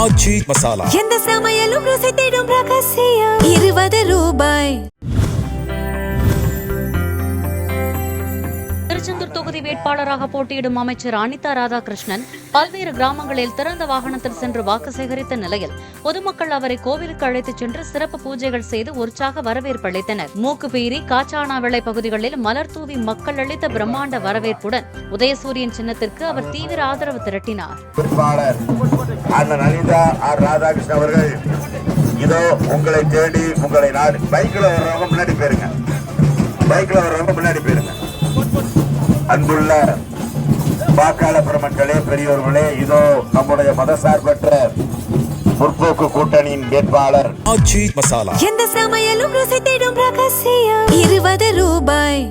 ஆச்சி மசாலா. எந்த சமையலும் ருசி தேடும் ரகசியம். 20 ரூபாய். திருச்செந்தூர் தொகுதி வேட்பாளராக போட்டியிடும் அமைச்சர் அனிதா ராதாகிருஷ்ணன் பல்வேறு கிராமங்களில் திறந்த வாகனத்தில் சென்று வாக்கு சேகரித்த நிலையில் பொதுமக்கள் அவரை கோவிலுக்கு அழைத்துச் சென்று சிறப்பு பூஜைகள் செய்து உற்சாக வரவேற்பு அளித்தனர். மூக்குப்பீரி, காச்சானாவிளை பகுதிகளில் மலர் தூவி மக்கள் அளித்த பிரம்மாண்ட வரவேற்புடன் உதயசூரியன் சின்னத்திற்கு அவர் தீவிர ஆதரவு திரட்டினார். ராதாகிருஷ்ணன் அவர்கள் இதோ உங்களை தேடி உங்களை நாடு. பைக்ல வர்றவங்க முன்னாடி போயிருங்க. அன்புள்ள வாக்காளர் பெருமக்களே, பெரியோர்களே, இதோ நம்முடைய மதசார்பற்ற முற்போக்கு கூட்டணியின் வேட்பாளர் ஆச்சி மசாலா. எந்த சமையலும் ருசி தேடும் ரகசியம். 20 ரூபாய்.